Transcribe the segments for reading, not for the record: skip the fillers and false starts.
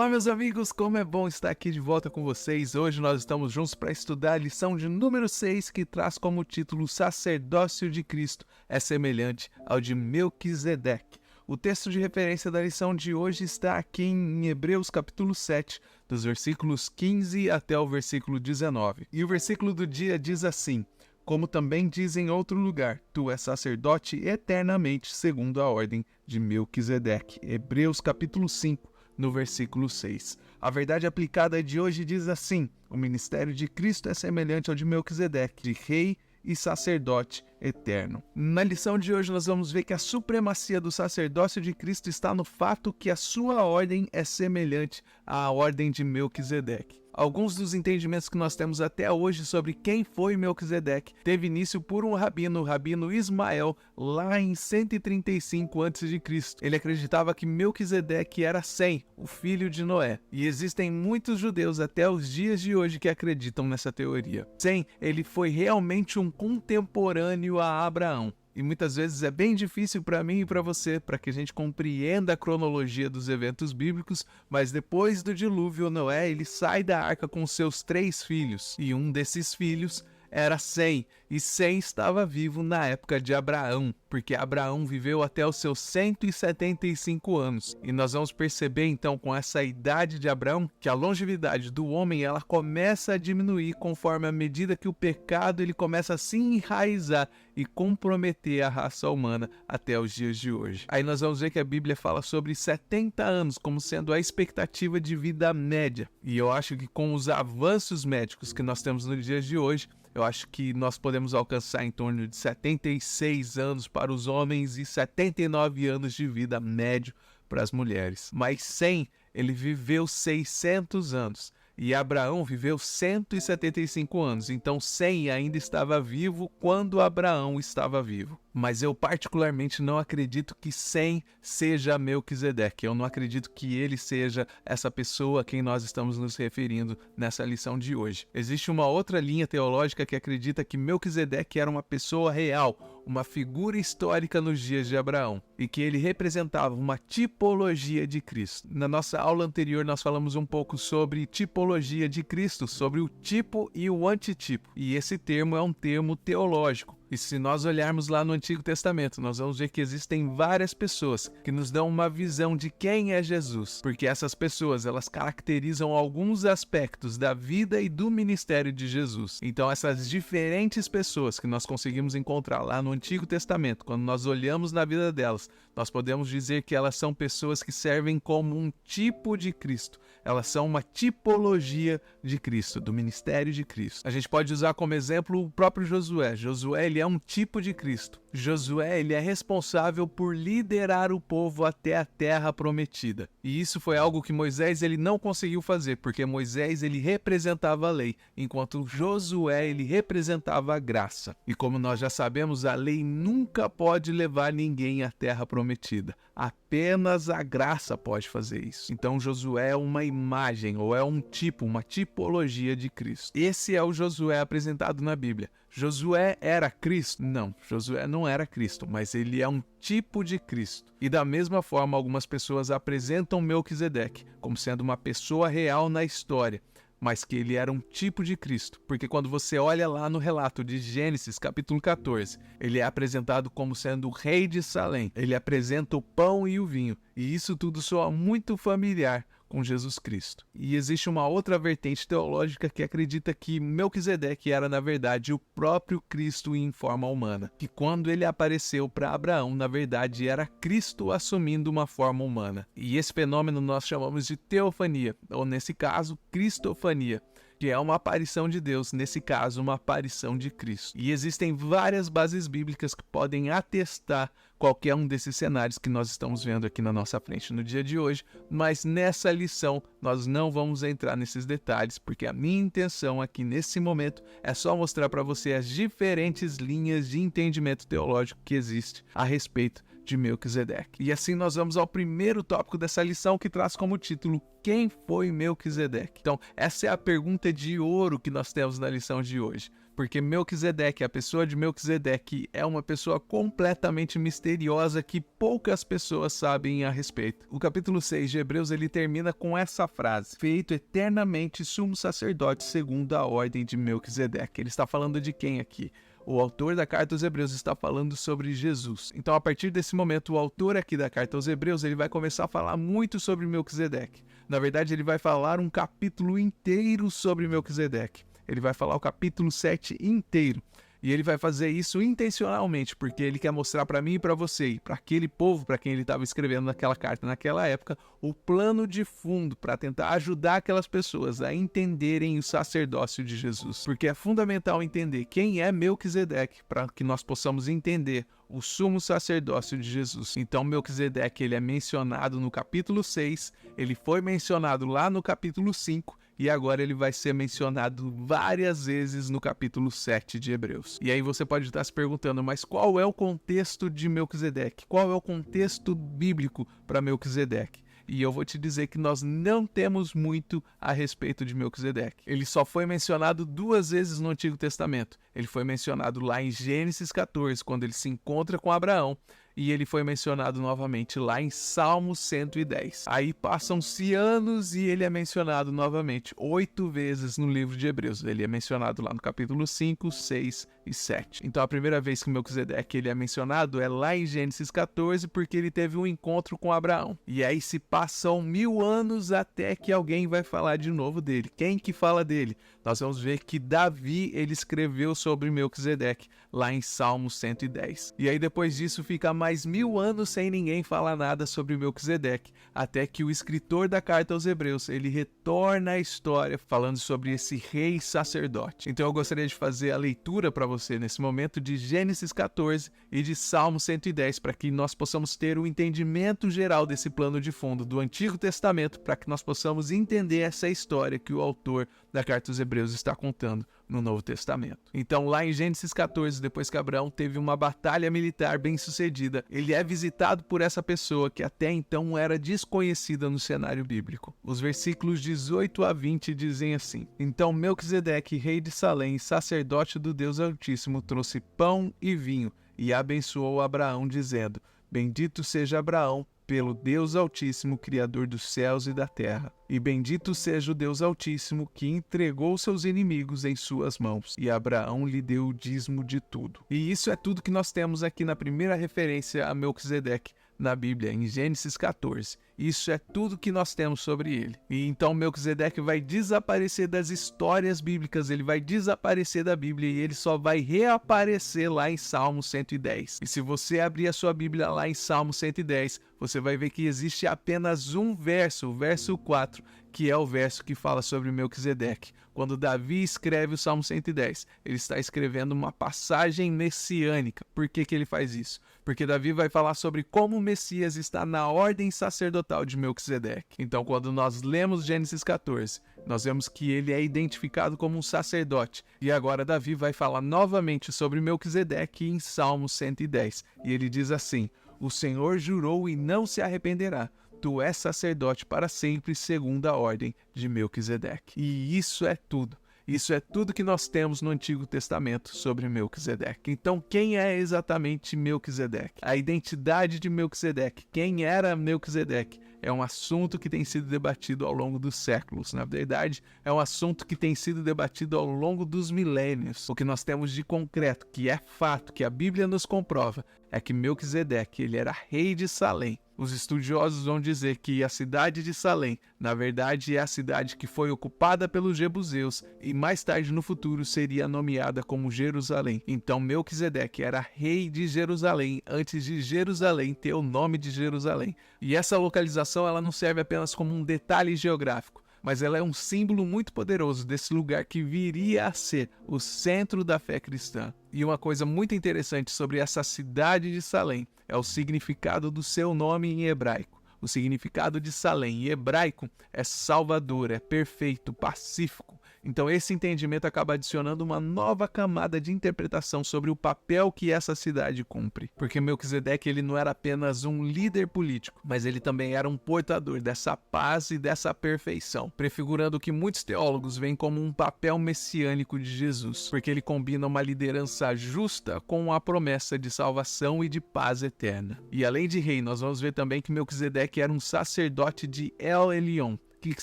Olá, meus amigos, como é bom estar aqui de volta com vocês. Hoje nós estamos juntos para estudar a lição de número 6, que traz como título "O sacerdócio de Cristo é semelhante ao de Melquisedeque". O texto de referência da lição de hoje está aqui em Hebreus capítulo 7, dos versículos 15 até o versículo 19. E o versículo do dia diz assim: "Como também diz em outro lugar, tu és sacerdote eternamente segundo a ordem de Melquisedeque". Hebreus capítulo 5, no versículo 6. A verdade aplicada de hoje diz assim: o ministério de Cristo é semelhante ao de Melquisedeque, de rei e sacerdote eterno. Na lição de hoje nós vamos ver que a supremacia do sacerdócio de Cristo está no fato que a sua ordem é semelhante à ordem de Melquisedeque. Alguns dos entendimentos que nós temos até hoje sobre quem foi Melquisedeque teve início por um rabino, o rabino Ismael, lá em 135 a.C. Ele acreditava que Melquisedeque era Sem, o filho de Noé. E existem muitos judeus até os dias de hoje que acreditam nessa teoria. Sem, ele foi realmente um contemporâneo a Abraão. E muitas vezes é bem difícil para mim e para você, para que a gente compreenda a cronologia dos eventos bíblicos, mas depois do dilúvio, Noé ele sai da arca com seus 3 filhos, e um desses filhos era Sem, e Sem estava vivo na época de Abraão, porque Abraão viveu até os seus 175 anos. E nós vamos perceber então com essa idade de Abraão que a longevidade do homem ela começa a diminuir conforme a medida que o pecado ele começa a se enraizar e comprometer a raça humana até os dias de hoje. Aí nós vamos ver que a Bíblia fala sobre 70 anos como sendo a expectativa de vida média. E eu acho que com os avanços médicos que nós temos nos dias de hoje, eu acho que nós podemos alcançar em torno de 76 anos para os homens e 79 anos de vida médio para as mulheres. Mas Sem, ele viveu 600 anos. E Abraão viveu 175 anos, então Sem ainda estava vivo quando Abraão estava vivo. Mas eu particularmente não acredito que Sem seja Melquisedeque. Eu não acredito que ele seja essa pessoa a quem nós estamos nos referindo nessa lição de hoje. Existe uma outra linha teológica que acredita que Melquisedeque era uma pessoa real, uma figura histórica nos dias de Abraão, e que ele representava uma tipologia de Cristo. Na nossa aula anterior nós falamos um pouco sobre tipologia de Cristo, sobre o tipo e o antitipo. E esse termo é um termo teológico. E se nós olharmos lá no Antigo Testamento, nós vamos ver que existem várias pessoas que nos dão uma visão de quem é Jesus, porque essas pessoas, elas caracterizam alguns aspectos da vida e do ministério de Jesus. Então essas diferentes pessoas que nós conseguimos encontrar lá no Antigo Testamento, quando nós olhamos na vida delas, nós podemos dizer que elas são pessoas que servem como um tipo de Cristo. Elas são uma tipologia de Cristo, do ministério de Cristo. A gente pode usar como exemplo o próprio Josué. Josué, ele é um tipo de Cristo. Josué, ele é responsável por liderar o povo até a terra prometida. E isso foi algo que Moisés ele não conseguiu fazer, porque Moisés ele representava a lei, enquanto Josué ele representava a graça. E como nós já sabemos, a lei nunca pode levar ninguém à terra prometida. Apenas a graça pode fazer isso. Então Josué é uma imagem, ou é um tipo, uma tipologia de Cristo. Esse é o Josué apresentado na Bíblia. Josué era Cristo? Não, Josué não era Cristo, mas ele é um tipo de Cristo. E da mesma forma, algumas pessoas apresentam Melquisedeque como sendo uma pessoa real na história, mas que ele era um tipo de Cristo, porque quando você olha lá no relato de Gênesis capítulo 14, ele é apresentado como sendo o rei de Salém, ele apresenta o pão e o vinho, e isso tudo soa muito familiar com Jesus Cristo. E existe uma outra vertente teológica que acredita que Melquisedeque era na verdade o próprio Cristo em forma humana, que quando ele apareceu para Abraão, na verdade era Cristo assumindo uma forma humana. E esse fenômeno nós chamamos de teofania, ou nesse caso, cristofania, que é uma aparição de Deus, nesse caso uma aparição de Cristo. E existem várias bases bíblicas que podem atestar qualquer um desses cenários que nós estamos vendo aqui na nossa frente no dia de hoje, mas nessa lição nós não vamos entrar nesses detalhes, porque a minha intenção aqui nesse momento é só mostrar para você as diferentes linhas de entendimento teológico que existe a respeito de Melquisedeque. E assim nós vamos ao primeiro tópico dessa lição, que traz como título: quem foi Melquisedeque? Então, essa é a pergunta de ouro que nós temos na lição de hoje. Porque Melquisedeque, a pessoa de Melquisedeque, é uma pessoa completamente misteriosa que poucas pessoas sabem a respeito. O capítulo 6 de Hebreus, ele termina com essa frase: feito eternamente sumo sacerdote segundo a ordem de Melquisedeque. Ele está falando de quem aqui? O autor da carta aos Hebreus está falando sobre Jesus. Então, a partir desse momento, o autor aqui da carta aos Hebreus, ele vai começar a falar muito sobre Melquisedeque. Na verdade, ele vai falar um capítulo inteiro sobre Melquisedeque. Ele vai falar o capítulo 7 inteiro. E ele vai fazer isso intencionalmente, porque ele quer mostrar para mim e para você, e para aquele povo para quem ele estava escrevendo naquela carta, naquela época, o plano de fundo para tentar ajudar aquelas pessoas a entenderem o sacerdócio de Jesus. Porque é fundamental entender quem é Melquisedeque para que nós possamos entender o sumo sacerdócio de Jesus. Então, Melquisedeque, ele é mencionado no capítulo 6, ele foi mencionado lá no capítulo 5, e agora ele vai ser mencionado várias vezes no capítulo 7 de Hebreus. E aí você pode estar se perguntando, mas qual é o contexto de Melquisedeque? Qual é o contexto bíblico para Melquisedeque? E eu vou te dizer que nós não temos muito a respeito de Melquisedeque. Ele só foi mencionado 2 vezes no Antigo Testamento. Ele foi mencionado lá em Gênesis 14, quando ele se encontra com Abraão, e ele foi mencionado novamente lá em Salmo 110. Aí passam-se anos e ele é mencionado novamente 8 vezes no livro de Hebreus. Ele é mencionado lá no capítulo 5, 6 e 7. Então a primeira vez que Melquisedeque ele é mencionado é lá em Gênesis 14, porque ele teve um encontro com Abraão. E aí se passam 1000 anos até que alguém vai falar de novo dele. Quem que fala dele? Nós vamos ver que Davi ele escreveu sobre Melquisedeque lá em Salmo 110. E aí depois disso fica mais 1000 anos sem ninguém falar nada sobre Melquisedeque, até que o escritor da carta aos Hebreus ele retorna à história falando sobre esse rei sacerdote. Então eu gostaria de fazer a leitura para você nesse momento de Gênesis 14 e de Salmo 110, para que nós possamos ter um entendimento geral desse plano de fundo do Antigo Testamento, para que nós possamos entender essa história que o autor da carta aos Hebreus está contando no Novo Testamento. Então, lá em Gênesis 14, depois que Abraão teve uma batalha militar bem sucedida, ele é visitado por essa pessoa que até então era desconhecida no cenário bíblico. Os versículos 18 a 20 dizem assim: então Melquisedeque, rei de Salém, sacerdote do Deus Altíssimo, trouxe pão e vinho e abençoou Abraão, dizendo: bendito seja Abraão pelo Deus Altíssimo, Criador dos céus e da terra. E bendito seja o Deus Altíssimo, que entregou seus inimigos em suas mãos. E Abraão lhe deu o dízimo de tudo. E isso é tudo que nós temos aqui na primeira referência a Melquisedeque na Bíblia, em Gênesis 14. Isso é tudo que nós temos sobre ele. E então Melquisedeque vai desaparecer das histórias bíblicas, ele vai desaparecer da Bíblia e ele só vai reaparecer lá em Salmo 110. E se você abrir a sua Bíblia lá em Salmo 110, você vai ver que existe apenas um verso, o verso 4, que é o verso que fala sobre Melquisedeque. Quando Davi escreve o Salmo 110, ele está escrevendo uma passagem messiânica. Por que ele faz isso? Porque Davi vai falar sobre como o Messias está na ordem sacerdotal de Melquisedeque. Então, quando nós lemos Gênesis 14, nós vemos que ele é identificado como um sacerdote. E agora Davi vai falar novamente sobre Melquisedeque em Salmo 110. E ele diz assim: o Senhor jurou e não se arrependerá. Tu és sacerdote para sempre, segundo a ordem de Melquisedeque. E isso é tudo. Isso é tudo que nós temos no Antigo Testamento sobre Melquisedeque. Então, quem é exatamente Melquisedeque? A identidade de Melquisedeque, quem era Melquisedeque, é um assunto que tem sido debatido ao longo dos séculos. Na verdade, é um assunto que tem sido debatido ao longo dos milênios. O que nós temos de concreto, que é fato, que a Bíblia nos comprova, é que Melquisedeque ele era rei de Salém. Os estudiosos vão dizer que a cidade de Salém, na verdade, é a cidade que foi ocupada pelos jebuseus e mais tarde no futuro seria nomeada como Jerusalém. Então Melquisedeque era rei de Jerusalém antes de Jerusalém ter o nome de Jerusalém. E essa localização ela não serve apenas como um detalhe geográfico, mas ela é um símbolo muito poderoso desse lugar que viria a ser o centro da fé cristã. E uma coisa muito interessante sobre essa cidade de Salém é o significado do seu nome em hebraico. O significado de Salém em hebraico é salvador, é perfeito, pacífico. Então esse entendimento acaba adicionando uma nova camada de interpretação sobre o papel que essa cidade cumpre. Porque Melquisedeque ele não era apenas um líder político, mas ele também era um portador dessa paz e dessa perfeição, prefigurando o que muitos teólogos veem como um papel messiânico de Jesus, porque ele combina uma liderança justa com a promessa de salvação e de paz eterna. E além de rei, nós vamos ver também que Melquisedeque era um sacerdote de El Elyon. O que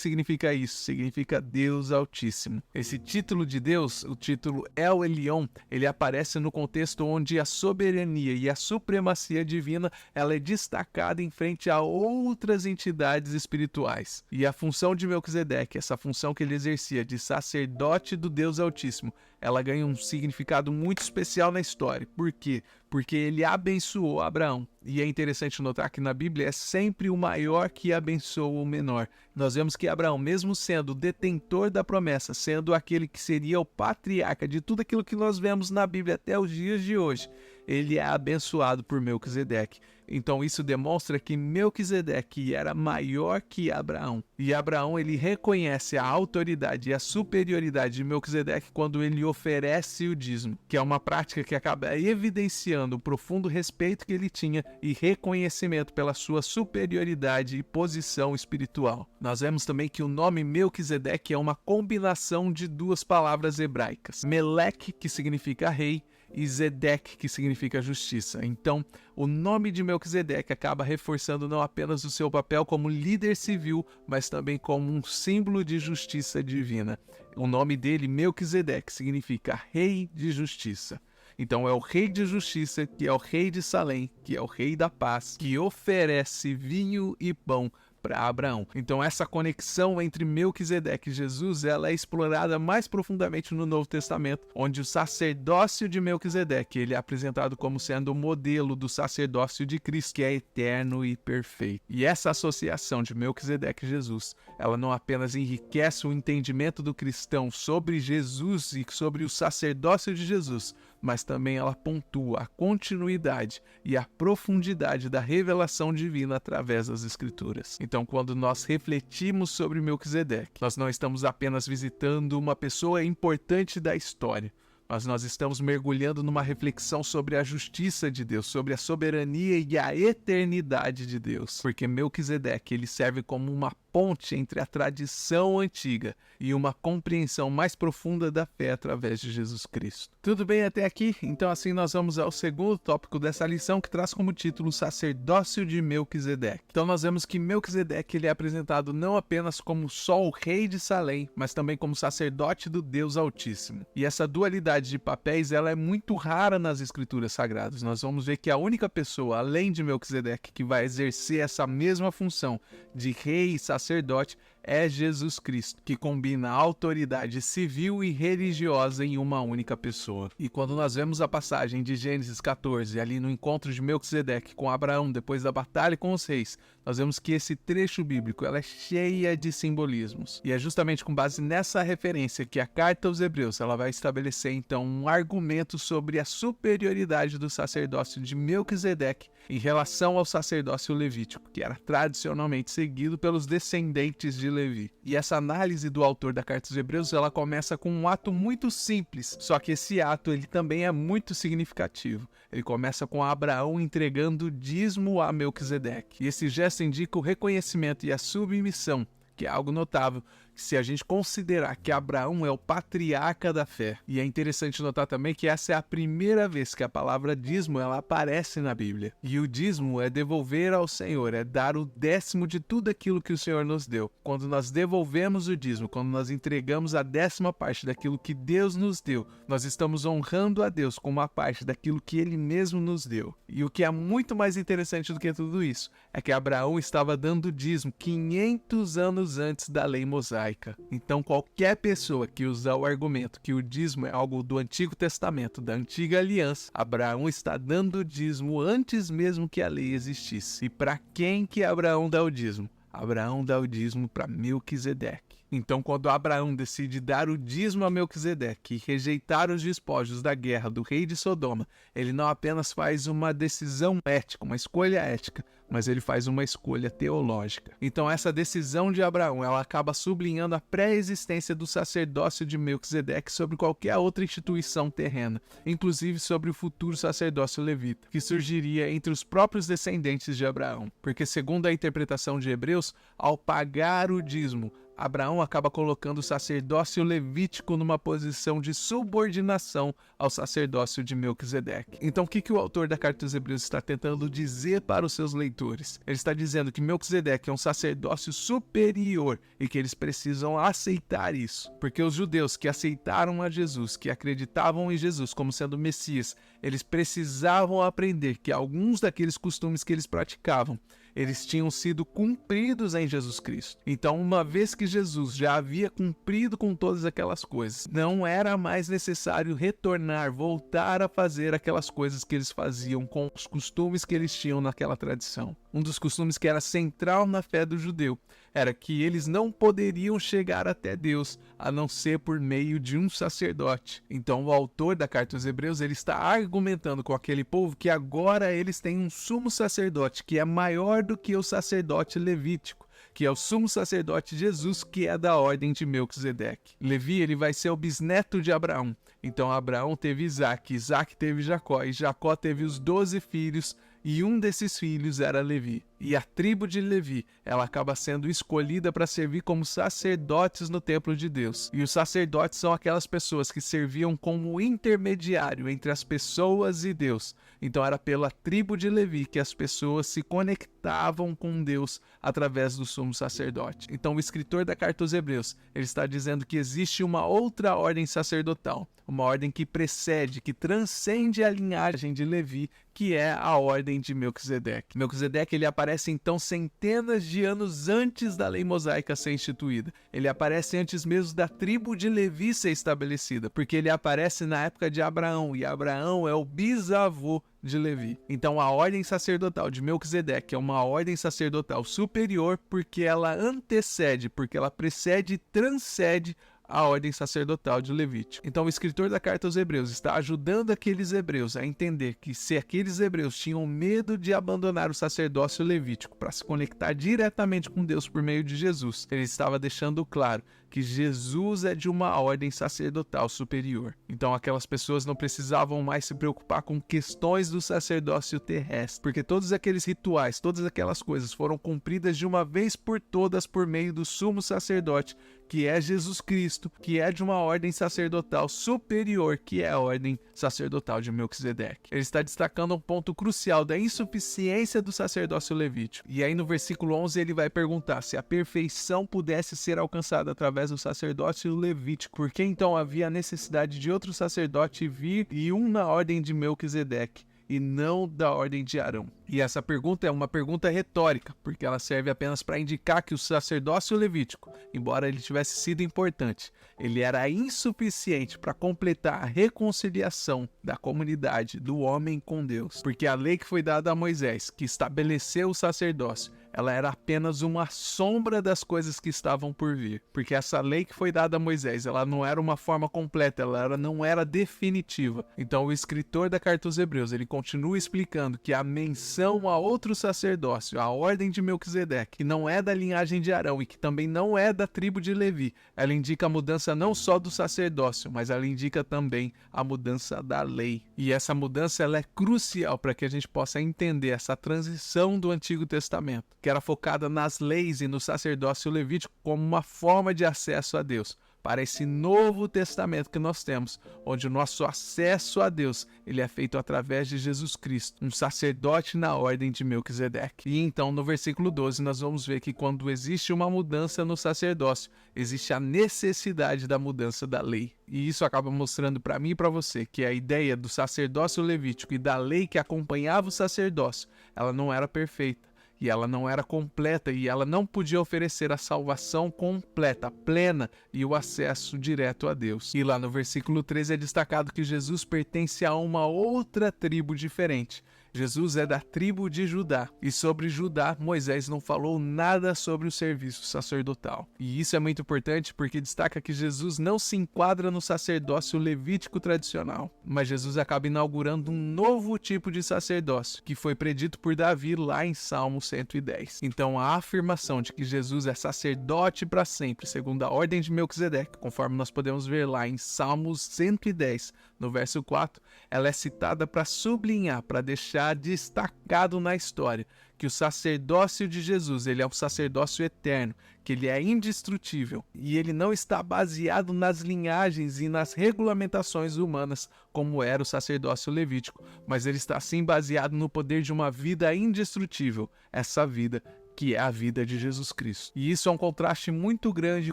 significa isso? Significa Deus Altíssimo. Esse título de Deus, o título El Elyon, ele aparece no contexto onde a soberania e a supremacia divina ela é destacada em frente a outras entidades espirituais. E a função de Melquisedeque, essa função que ele exercia de sacerdote do Deus Altíssimo, ela ganha um significado muito especial na história. Por quê? Porque ele abençoou Abraão. E é interessante notar que na Bíblia é sempre o maior que abençoa o menor. Nós vemos que Abraão, mesmo sendo o detentor da promessa, sendo aquele que seria o patriarca de tudo aquilo que nós vemos na Bíblia até os dias de hoje, ele é abençoado por Melquisedeque. Então isso demonstra que Melquisedeque era maior que Abraão. E Abraão ele reconhece a autoridade e a superioridade de Melquisedeque quando ele oferece o dízimo, que é uma prática que acaba evidenciando o profundo respeito que ele tinha e reconhecimento pela sua superioridade e posição espiritual. Nós vemos também que o nome Melquisedeque é uma combinação de duas palavras hebraicas, Meleque, que significa rei, e Zedeque, que significa justiça. Então, o nome de Melquisedeque acaba reforçando não apenas o seu papel como líder civil, mas também como um símbolo de justiça divina. O nome dele, Melquisedeque, significa rei de justiça. Então é o rei de justiça, que é o rei de Salém, que é o rei da paz, que oferece vinho e pão para Abraão. Então essa conexão entre Melquisedeque e Jesus, ela é explorada mais profundamente no Novo Testamento, onde o sacerdócio de Melquisedeque, ele é apresentado como sendo o modelo do sacerdócio de Cristo, que é eterno e perfeito. E essa associação de Melquisedeque e Jesus, ela não apenas enriquece o entendimento do cristão sobre Jesus e sobre o sacerdócio de Jesus, mas também ela pontua a continuidade e a profundidade da revelação divina através das Escrituras. Então, quando nós refletimos sobre Melquisedeque, nós não estamos apenas visitando uma pessoa importante da história, mas nós estamos mergulhando numa reflexão sobre a justiça de Deus, sobre a soberania e a eternidade de Deus. Porque Melquisedeque, ele serve como uma ponte entre a tradição antiga e uma compreensão mais profunda da fé através de Jesus Cristo. Tudo bem até aqui? Então assim nós vamos ao segundo tópico dessa lição, que traz como título o sacerdócio de Melquisedeque. Então nós vemos que Melquisedeque ele é apresentado não apenas como só o rei de Salém, mas também como sacerdote do Deus Altíssimo. E essa dualidade de papéis ela é muito rara nas Escrituras Sagradas. Nós vamos ver que a única pessoa, além de Melquisedeque, que vai exercer essa mesma função de rei e sacerdote é Jesus Cristo, que combina a autoridade civil e religiosa em uma única pessoa. E quando nós vemos a passagem de Gênesis 14, ali no encontro de Melquisedeque com Abraão, depois da batalha com os reis, nós vemos que esse trecho bíblico ela é cheia de simbolismos. E é justamente com base nessa referência que a carta aos Hebreus ela vai estabelecer então um argumento sobre a superioridade do sacerdócio de Melquisedeque em relação ao sacerdócio levítico, que era tradicionalmente seguido pelos descendentes de Levi. E essa análise do autor da carta aos Hebreus, ela começa com um ato muito simples, só que esse ato ele também é muito significativo. Ele começa com Abraão entregando dízimo a Melquisedeque. E esse gesto indica o reconhecimento e a submissão, que é algo notável, se a gente considerar que Abraão é o patriarca da fé. E é interessante notar também que essa é a primeira vez que a palavra dízimo ela aparece na Bíblia. E o dízimo é devolver ao Senhor, é dar o 10º de tudo aquilo que o Senhor nos deu. Quando nós devolvemos o dízimo, quando nós entregamos a 10ª parte daquilo que Deus nos deu, nós estamos honrando a Deus com uma parte daquilo que Ele mesmo nos deu. E o que é muito mais interessante do que tudo isso, é que Abraão estava dando dízimo 500 anos antes da lei mosaica. Então qualquer pessoa que usar o argumento que o dízimo é algo do Antigo Testamento, da Antiga Aliança, Abraão está dando dízimo antes mesmo que a lei existisse. E para quem que Abraão dá o dízimo? Abraão dá o dízimo para Melquisedeque. Então, quando Abraão decide dar o dízimo a Melquisedeque e rejeitar os despojos da guerra do rei de Sodoma, ele não apenas faz uma decisão ética, uma escolha ética, mas ele faz uma escolha teológica. Então, essa decisão de Abraão, ela acaba sublinhando a pré-existência do sacerdócio de Melquisedeque sobre qualquer outra instituição terrena, inclusive sobre o futuro sacerdócio levita, que surgiria entre os próprios descendentes de Abraão. Porque, segundo a interpretação de Hebreus, ao pagar o dízimo, Abraão acaba colocando o sacerdócio levítico numa posição de subordinação ao sacerdócio de Melquisedeque. Então, o que o autor da Carta aos Hebreus está tentando dizer para os seus leitores? Ele está dizendo que Melquisedeque é um sacerdócio superior e que eles precisam aceitar isso. Porque os judeus que aceitaram a Jesus, que acreditavam em Jesus como sendo o Messias, eles precisavam aprender que alguns daqueles costumes que eles praticavam, eles tinham sido cumpridos em Jesus Cristo. Então, uma vez que Jesus já havia cumprido com todas aquelas coisas, não era mais necessário retornar, voltar a fazer aquelas coisas que eles faziam com os costumes que eles tinham naquela tradição. Um dos costumes que era central na fé do judeu era que eles não poderiam chegar até Deus a não ser por meio de um sacerdote. Então, o autor da Carta aos Hebreus, ele está argumentando com aquele povo que agora eles têm um sumo sacerdote que é maior do que o sacerdote levítico, que é o sumo sacerdote Jesus, que é da ordem de Melquisedeque. Levi, ele vai ser o bisneto de Abraão. Então, Abraão teve Isaac, Isaac teve Jacó, e Jacó teve os 12 filhos, e um desses filhos era Levi. E a tribo de Levi, ela acaba sendo escolhida para servir como sacerdotes no templo de Deus. E os sacerdotes são aquelas pessoas que serviam como intermediário entre as pessoas e Deus. Então era pela tribo de Levi que as pessoas se conectavam com Deus através do sumo sacerdote. Então o escritor da Carta aos Hebreus, ele está dizendo que existe uma outra ordem sacerdotal, uma ordem que precede, que transcende a linhagem de Levi, que é a ordem de Melquisedeque. Melquisedeque, ele aparece então centenas de anos antes da lei mosaica ser instituída. Ele aparece antes mesmo da tribo de Levi ser estabelecida, porque ele aparece na época de Abraão, e Abraão é o bisavô de Levi. Então a ordem sacerdotal de Melquisedeque é uma ordem sacerdotal superior porque ela antecede, porque ela precede e transcende a ordem sacerdotal de Levítico. Então o escritor da Carta aos Hebreus está ajudando aqueles hebreus a entender que se aqueles hebreus tinham medo de abandonar o sacerdócio levítico para se conectar diretamente com Deus por meio de Jesus, ele estava deixando claro que Jesus é de uma ordem sacerdotal superior. Então aquelas pessoas não precisavam mais se preocupar com questões do sacerdócio terrestre, porque todos aqueles rituais, todas aquelas coisas foram cumpridas de uma vez por todas por meio do sumo sacerdote, que é Jesus Cristo, que é de uma ordem sacerdotal superior, que é a ordem sacerdotal de Melquisedeque. Ele está destacando um ponto crucial da insuficiência do sacerdócio levítico. E aí no versículo 11 ele vai perguntar se a perfeição pudesse ser alcançada através do sacerdócio levítico, por que então havia a necessidade de outro sacerdote vir e um na ordem de Melquisedeque e não da ordem de Arão? E essa pergunta é uma pergunta retórica, porque ela serve apenas para indicar que o sacerdócio levítico, embora ele tivesse sido importante, ele era insuficiente para completar a reconciliação da comunidade, do homem com Deus. Porque a lei que foi dada a Moisés, que estabeleceu o sacerdócio, ela era apenas uma sombra das coisas que estavam por vir. Porque essa lei que foi dada a Moisés, ela não era uma forma completa, ela não era definitiva. Então o escritor da Carta aos Hebreus, ele continua explicando que a menção a outro sacerdócio, a ordem de Melquisedeque, que não é da linhagem de Arão e que também não é da tribo de Levi, ela indica a mudança não só do sacerdócio, mas ela indica também a mudança da lei. E essa mudança ela é crucial para que a gente possa entender essa transição do Antigo Testamento, que era focada nas leis e no sacerdócio levítico como uma forma de acesso a Deus, para esse novo testamento que nós temos, onde o nosso acesso a Deus ele é feito através de Jesus Cristo, um sacerdote na ordem de Melquisedeque. E então no versículo 12 nós vamos ver que quando existe uma mudança no sacerdócio, existe a necessidade da mudança da lei. E isso acaba mostrando para mim e para você que a ideia do sacerdócio levítico e da lei que acompanhava o sacerdócio, ela não era perfeita. E ela não era completa e ela não podia oferecer a salvação completa, plena e o acesso direto a Deus. E lá no versículo 13 é destacado que Jesus pertence a uma outra tribo diferente. Jesus é da tribo de Judá, e sobre Judá, Moisés não falou nada sobre o serviço sacerdotal. E isso é muito importante porque destaca que Jesus não se enquadra no sacerdócio levítico tradicional, mas Jesus acaba inaugurando um novo tipo de sacerdócio, que foi predito por Davi lá em Salmo 110. Então a afirmação de que Jesus é sacerdote para sempre, segundo a ordem de Melquisedeque, conforme nós podemos ver lá em Salmos 110, no verso 4, ela é citada para sublinhar, para deixar destacado na história que o sacerdócio de Jesus, ele é um sacerdócio eterno, que ele é indestrutível e ele não está baseado nas linhagens e nas regulamentações humanas como era o sacerdócio levítico, mas ele está sim baseado no poder de uma vida indestrutível, essa vida que é a vida de Jesus Cristo. E isso é um contraste muito grande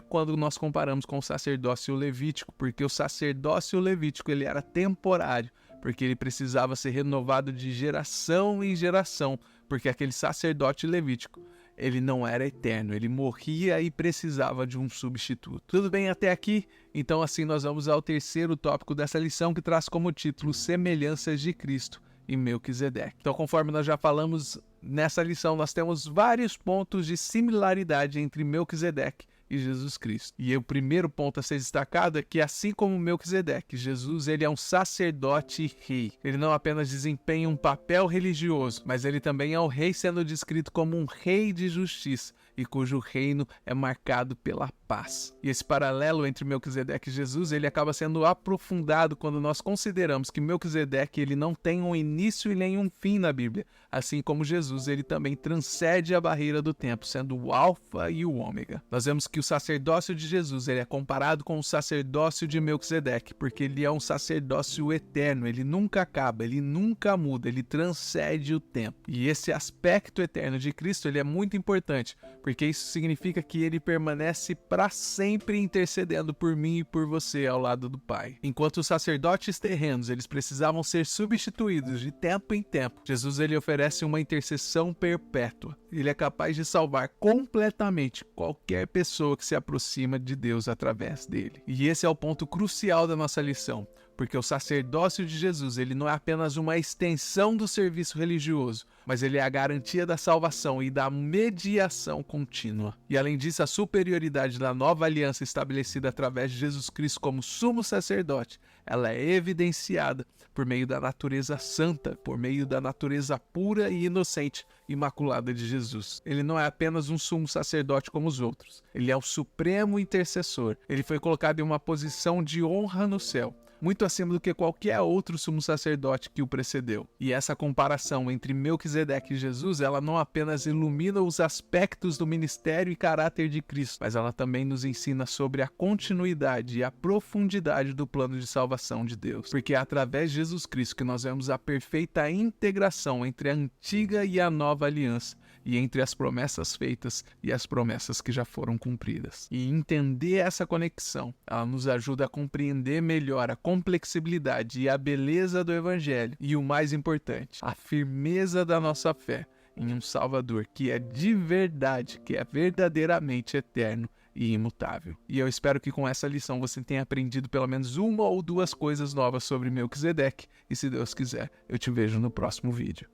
quando nós comparamos com o sacerdócio levítico, porque o sacerdócio levítico ele era temporário, porque ele precisava ser renovado de geração em geração, porque aquele sacerdote levítico, ele não era eterno, ele morria e precisava de um substituto. Tudo bem até aqui? Então assim nós vamos ao terceiro tópico dessa lição, que traz como título Semelhanças de Cristo e Melquisedeque. Então, conforme nós já falamos nessa lição, nós temos vários pontos de similaridade entre Melquisedeque e Jesus Cristo. E o primeiro ponto a ser destacado é que, assim como Melquisedeque, Jesus ele é um sacerdote e rei. Ele não apenas desempenha um papel religioso, mas ele também é o rei sendo descrito como um rei de justiça e cujo reino é marcado pela paz. E esse paralelo entre Melquisedeque e Jesus, ele acaba sendo aprofundado quando nós consideramos que Melquisedeque ele não tem um início e nem um fim na Bíblia, assim como Jesus ele também transcende a barreira do tempo, sendo o alfa e o ômega. Nós vemos que o sacerdócio de Jesus ele é comparado com o sacerdócio de Melquisedeque, porque ele é um sacerdócio eterno, ele nunca acaba, ele nunca muda, ele transcende o tempo. E esse aspecto eterno de Cristo ele é muito importante, porque isso significa que ele permanece para sempre intercedendo por mim e por você ao lado do Pai. Enquanto os sacerdotes terrenos eles precisavam ser substituídos de tempo em tempo, Jesus ele oferece uma intercessão perpétua. Ele é capaz de salvar completamente qualquer pessoa que se aproxima de Deus através dele. E esse é o ponto crucial da nossa lição, porque o sacerdócio de Jesus ele não é apenas uma extensão do serviço religioso, mas ele é a garantia da salvação e da mediação contínua. E além disso, a superioridade da nova aliança estabelecida através de Jesus Cristo como sumo sacerdote, ela é evidenciada por meio da natureza santa, por meio da natureza pura e inocente, imaculada de Jesus. Ele não é apenas um sumo sacerdote como os outros, ele é o supremo intercessor. Ele foi colocado em uma posição de honra no céu, muito acima do que qualquer outro sumo sacerdote que o precedeu. E essa comparação entre Melquisedeque e Jesus, ela não apenas ilumina os aspectos do ministério e caráter de Cristo, mas ela também nos ensina sobre a continuidade e a profundidade do plano de salvação de Deus. Porque é através de Jesus Cristo que nós vemos a perfeita integração entre a antiga e a nova aliança, e entre as promessas feitas e as promessas que já foram cumpridas. E entender essa conexão, ela nos ajuda a compreender melhor a complexibilidade e a beleza do Evangelho e, o mais importante, a firmeza da nossa fé em um Salvador que é de verdade, que é verdadeiramente eterno e imutável. E eu espero que com essa lição você tenha aprendido pelo menos uma ou duas coisas novas sobre Melquisedeque, e se Deus quiser, eu te vejo no próximo vídeo.